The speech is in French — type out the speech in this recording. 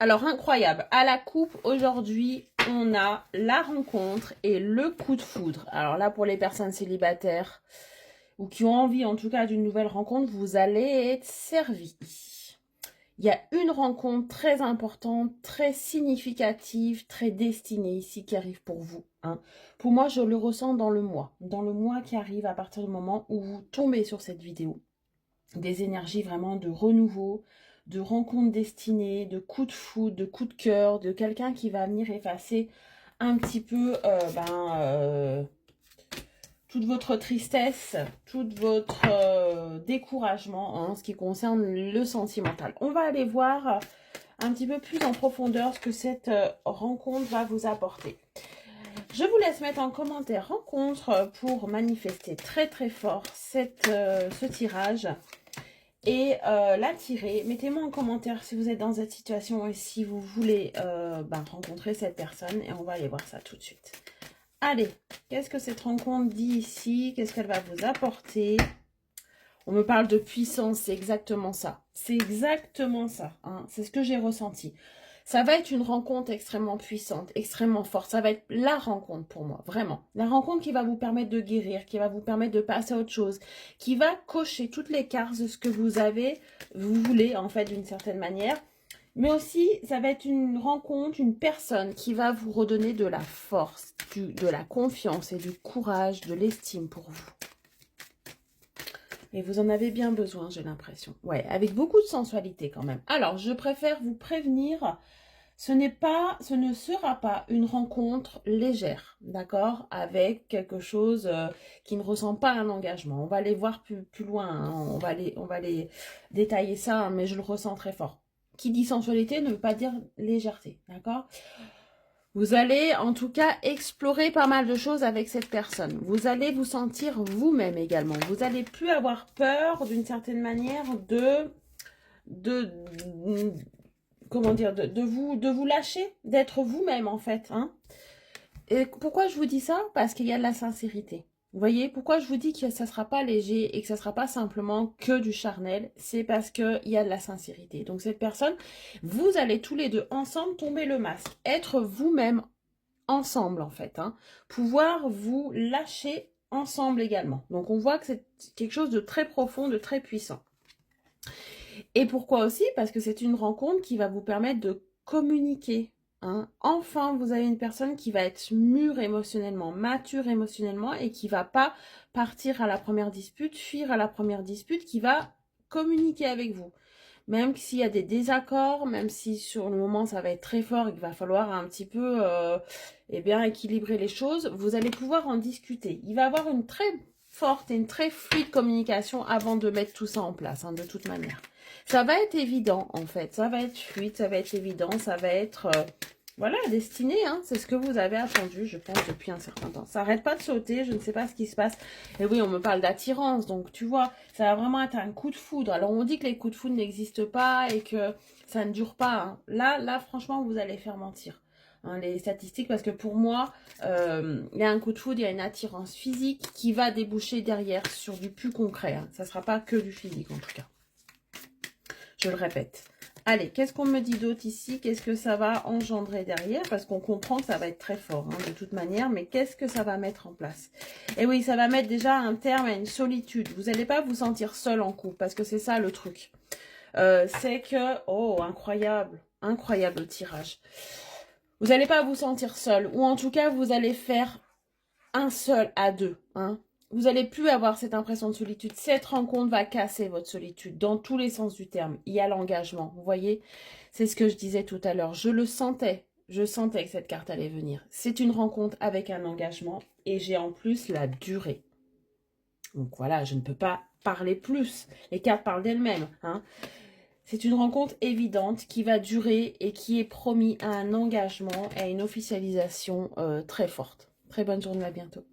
Alors, incroyable. À la coupe, aujourd'hui, on a la rencontre et le coup de foudre. Alors là, pour les personnes célibataires ou qui ont envie, en tout cas, d'une nouvelle rencontre, vous allez être servis. Il y a une rencontre très importante, très significative, très destinée ici qui arrive pour vous. Hein. Pour moi, je le ressens dans le mois qui arrive à partir du moment où vous tombez sur cette vidéo. Des énergies vraiment de renouveau, de rencontre destinée, de coup de foudre, de coup de cœur, de quelqu'un qui va venir effacer un petit peu toute votre tristesse, tout votre découragement en ce qui concerne le sentimental. On va aller voir un petit peu plus en profondeur ce que cette rencontre va vous apporter. Je vous laisse mettre en commentaire rencontre pour manifester très très fort ce tirage et la tirer. Mettez-moi en commentaire si vous êtes dans cette situation et si vous voulez rencontrer cette personne et on va aller voir ça tout de suite. Allez, qu'est-ce que cette rencontre dit ici? Qu'est-ce qu'elle va vous apporter? On me parle de puissance, c'est exactement ça. C'est exactement ça, hein. C'est ce que j'ai ressenti. Ça va être une rencontre extrêmement puissante, extrêmement forte. Ça va être la rencontre pour moi, vraiment. La rencontre qui va vous permettre de guérir, qui va vous permettre de passer à autre chose, qui va cocher toutes les cases de ce que vous voulez en fait d'une certaine manière. Mais aussi, ça va être une rencontre, une personne qui va vous redonner de la force, de la confiance et du courage, de l'estime pour vous. Et vous en avez bien besoin, j'ai l'impression. Ouais, avec beaucoup de sensualité quand même. Alors, je préfère vous prévenir, ce ne sera pas une rencontre légère, d'accord? Avec quelque chose qui ne ressemble pas à un engagement. On va aller voir plus loin, hein. On va aller détailler ça, hein, mais je le ressens très fort. Qui dit sensualité ne veut pas dire légèreté, d'accord? Vous allez en tout cas explorer pas mal de choses avec cette personne. Vous allez vous sentir vous-même également. Vous n'allez plus avoir peur d'une certaine manière comment dire, de vous lâcher, d'être vous-même en fait. Hein. Et pourquoi je vous dis ça? Parce qu'il y a de la sincérité. Vous voyez, pourquoi je vous dis que ça ne sera pas léger et que ça ne sera pas simplement que du charnel? C'est parce qu'il y a de la sincérité. Donc cette personne, vous allez tous les deux ensemble tomber le masque. Être vous-même ensemble en fait. Hein. Pouvoir vous lâcher ensemble également. Donc on voit que c'est quelque chose de très profond, de très puissant. Et pourquoi aussi? Parce que c'est une rencontre qui va vous permettre de communiquer. Hein. Enfin, vous avez une personne qui va être mûre émotionnellement, mature émotionnellement et qui va pas partir à la première dispute, fuir à la première dispute, qui va communiquer avec vous. Même s'il y a des désaccords, même si sur le moment ça va être très fort et qu'il va falloir un petit peu équilibrer les choses, vous allez pouvoir en discuter. Il va y avoir une très forte et une très fluide communication avant de mettre tout ça en place, hein, de toute manière. Ça va être évident, en fait. Ça va être fluide, ça va être évident, ça va être... voilà, destiné, hein. C'est ce que vous avez attendu, je pense, depuis un certain temps. Ça n'arrête pas de sauter, je ne sais pas ce qui se passe. Et oui, on me parle d'attirance, donc tu vois, ça va vraiment être un coup de foudre. Alors, on dit que les coups de foudre n'existent pas et que ça ne dure pas. Hein. Là, franchement, vous allez faire mentir. Hein, les statistiques, parce que pour moi, il y a un coup de foudre, il y a une attirance physique qui va déboucher derrière sur du plus concret. Hein. Ça ne sera pas que du physique, en tout cas. Je le répète. Allez, qu'est-ce qu'on me dit d'autre ici? Qu'est-ce que ça va engendrer derrière? Parce qu'on comprend que ça va être très fort, hein, de toute manière. Mais qu'est-ce que ça va mettre en place? Et oui, ça va mettre déjà un terme à une solitude. Vous n'allez pas vous sentir seul en couple, parce que c'est ça le truc. C'est que... Oh, incroyable. Incroyable le tirage. Vous n'allez pas vous sentir seul. Ou en tout cas, vous allez faire un seul à deux. Hein. Vous n'allez plus avoir cette impression de solitude. Cette rencontre va casser votre solitude dans tous les sens du terme. Il y a l'engagement, vous voyez. C'est ce que je disais tout à l'heure. Je le sentais. Je sentais que cette carte allait venir. C'est une rencontre avec un engagement et j'ai en plus la durée. Donc voilà, je ne peux pas parler plus. Les cartes parlent d'elles-mêmes. Hein. C'est une rencontre évidente qui va durer et qui est promis à un engagement et à une officialisation très forte. Très bonne journée, à bientôt.